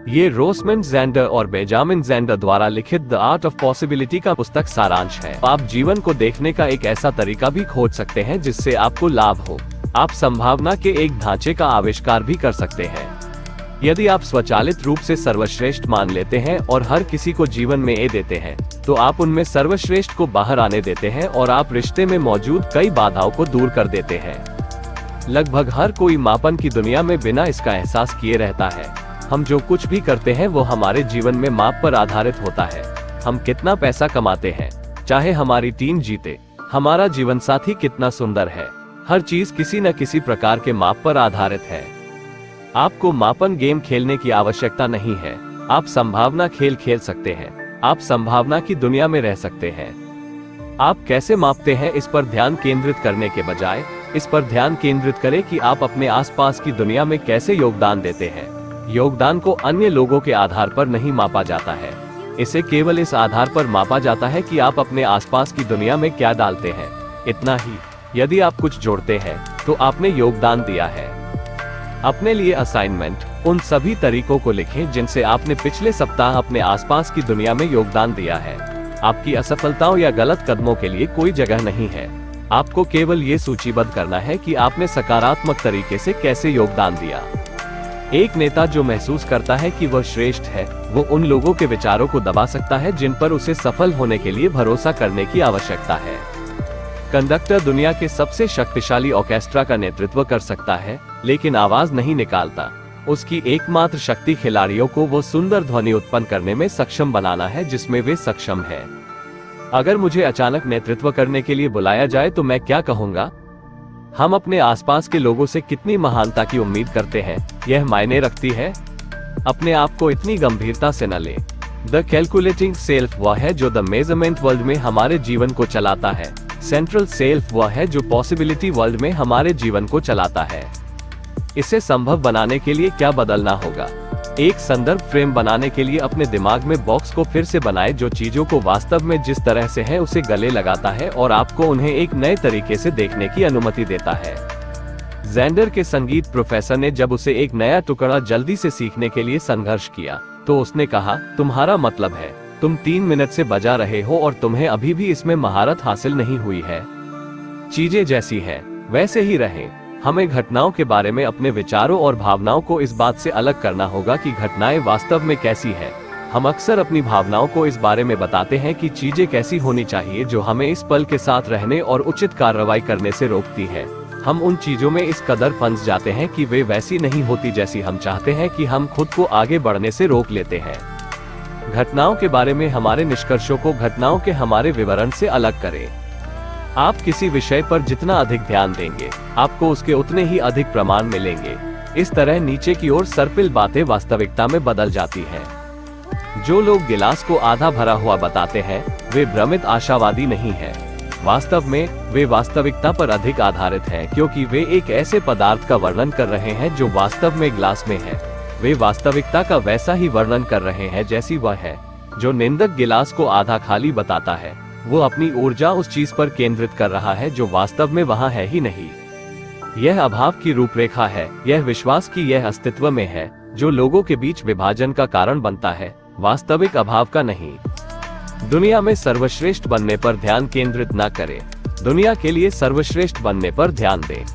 ये रोसमंड ज़ैंडर और बेंजामिन ज़ैंडर द्वारा लिखित द आर्ट ऑफ पॉसिबिलिटी का पुस्तक सारांश है। आप जीवन को देखने का एक ऐसा तरीका भी खोज सकते हैं जिससे आपको लाभ हो। आप संभावना के एक ढांचे का आविष्कार भी कर सकते हैं। यदि आप स्वचालित रूप से सर्वश्रेष्ठ मान लेते हैं और हर किसी को जीवन में देते हैं, तो आप उनमें सर्वश्रेष्ठ को बाहर आने देते हैं और आप रिश्ते में मौजूद कई बाधाओं को दूर कर देते हैं। लगभग हर कोई मापन की दुनिया में बिना इसका एहसास किए रहता है। हम जो कुछ भी करते हैं वो हमारे जीवन में माप पर आधारित होता है। हम कितना पैसा कमाते हैं, चाहे हमारी टीम जीते, हमारा जीवन साथी कितना सुंदर है, हर चीज किसी न किसी प्रकार के माप पर आधारित है। आपको मापन गेम खेलने की आवश्यकता नहीं है। आप संभावना खेल खेल सकते हैं। आप संभावना की दुनिया में रह सकते हैं। आप कैसे मापते हैं इस पर ध्यान केंद्रित करने के बजाय इस पर ध्यान केंद्रित करें कि आप अपने आसपास की दुनिया में कैसे योगदान देते हैं। योगदान को अन्य लोगों के आधार पर नहीं मापा जाता है। इसे केवल इस आधार पर मापा जाता है कि आप अपने आसपास की दुनिया में क्या डालते हैं। इतना ही। यदि आप कुछ जोड़ते हैं तो आपने योगदान दिया है। अपने लिए असाइनमेंट, उन सभी तरीकों को लिखें जिनसे आपने पिछले सप्ताह अपने आसपास की दुनिया में योगदान दिया है। आपकी असफलताओं या गलत कदमों के लिए कोई जगह नहीं है। आपको केवल ये सूचीबद्ध करना है कि आपने सकारात्मक तरीके से कैसे योगदान दिया। एक नेता जो महसूस करता है कि वह श्रेष्ठ है, वो उन लोगों के विचारों को दबा सकता है जिन पर उसे सफल होने के लिए भरोसा करने की आवश्यकता है। कंडक्टर दुनिया के सबसे शक्तिशाली ऑर्केस्ट्रा का नेतृत्व कर सकता है, लेकिन आवाज नहीं निकालता। उसकी एकमात्र शक्ति खिलाड़ियों को वो सुंदर ध्वनि उत्पन्न करने में सक्षम बनाना है जिसमें वे सक्षम है। अगर मुझे अचानक नेतृत्व करने के लिए बुलाया जाए तो मैं क्या कहूँगा? हम अपने आसपास के लोगों से कितनी महानता की उम्मीद करते हैं, यह मायने रखती है। अपने आप को इतनी गंभीरता से न ले। द कैलकुलेटिंग सेल्फ वह है जो द मेजरमेंट वर्ल्ड में हमारे जीवन को चलाता है। सेंट्रल सेल्फ वह है जो पॉसिबिलिटी वर्ल्ड में हमारे जीवन को चलाता है। इसे संभव बनाने के लिए क्या बदलना होगा? एक संदर्भ फ्रेम बनाने के लिए अपने दिमाग में बॉक्स को फिर से बनाएं जो चीजों को वास्तव में जिस तरह से है उसे गले लगाता है और आपको उन्हें एक नए तरीके से देखने की अनुमति देता है। ज़ैंडर के संगीत प्रोफेसर ने जब उसे एक नया टुकड़ा जल्दी से सीखने के लिए संघर्ष किया, तो उसने कहा, तुम्हारा मतलब है तुम 3 मिनट से बजा रहे हो और तुम्हें अभी भी इसमें महारत हासिल नहीं हुई है। चीजें जैसी हैं वैसे ही रहें। हमें घटनाओं के बारे में अपने विचारों और भावनाओं को इस बात से अलग करना होगा कि घटनाएं वास्तव में कैसी है। हम अक्सर अपनी भावनाओं को इस बारे में बताते हैं कि चीजें कैसी होनी चाहिए, जो हमें इस पल के साथ रहने और उचित कार्रवाई करने से रोकती है। हम उन चीजों में इस कदर फंस जाते हैं कि वे वैसी नहीं होती जैसी हम चाहते हैं कि हम खुद को आगे बढ़ने से रोक लेते हैं। घटनाओं के बारे में हमारे निष्कर्षों को घटनाओं के हमारे विवरण से अलग करें। आप किसी विषय पर जितना अधिक ध्यान देंगे, आपको उसके उतने ही अधिक प्रमाण मिलेंगे। इस तरह नीचे की ओर सर्पिल बातें वास्तविकता में बदल जाती हैं। जो लोग गिलास को आधा भरा हुआ बताते हैं, वे भ्रमित आशावादी नहीं हैं। वास्तव में वे वास्तविकता पर अधिक आधारित हैं, क्योंकि वे एक ऐसे पदार्थ का वर्णन कर रहे हैं जो वास्तव में ग्लास में है। वे वास्तविकता का वैसा ही वर्णन कर रहे हैं जैसी वह है। जो निंदक गिलास को आधा खाली बताता है, वो अपनी ऊर्जा उस चीज पर केंद्रित कर रहा है जो वास्तव में वहां है ही नहीं। यह अभाव की रूपरेखा है, यह विश्वास की यह अस्तित्व में है जो लोगों के बीच विभाजन का कारण बनता है, वास्तविक अभाव का नहीं। दुनिया में सर्वश्रेष्ठ बनने पर ध्यान केंद्रित न करें, दुनिया के लिए सर्वश्रेष्ठ बनने पर ध्यान दें।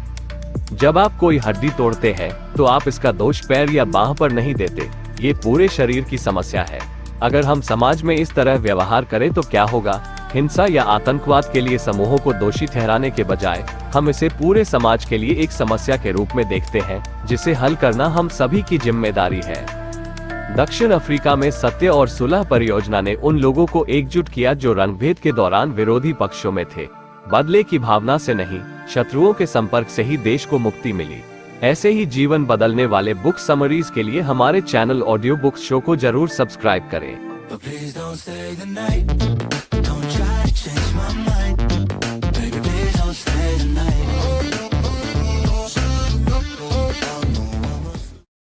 जब आप कोई हड्डी तोड़ते हैं तो आप इसका दोष पैर या बांह पर नहीं देते, ये पूरे शरीर की समस्या है। अगर हम समाज में इस तरह व्यवहार करें तो क्या होगा? हिंसा या आतंकवाद के लिए समूहों को दोषी ठहराने के बजाय हम इसे पूरे समाज के लिए एक समस्या के रूप में देखते हैं, जिसे हल करना हम सभी की जिम्मेदारी है। दक्षिण अफ्रीका में सत्य और सुलह परियोजना ने उन लोगों को एकजुट किया जो रंगभेद के दौरान विरोधी पक्षों में थे। बदले की भावना से नहीं, शत्रुओं के संपर्क से ही देश को मुक्ति मिली। ऐसे ही जीवन बदलने वाले बुक समरीज के लिए हमारे चैनल ऑडियो बुक्स शो को जरूर सब्सक्राइब करें। But please don't stay the night. Don't try to change my mind.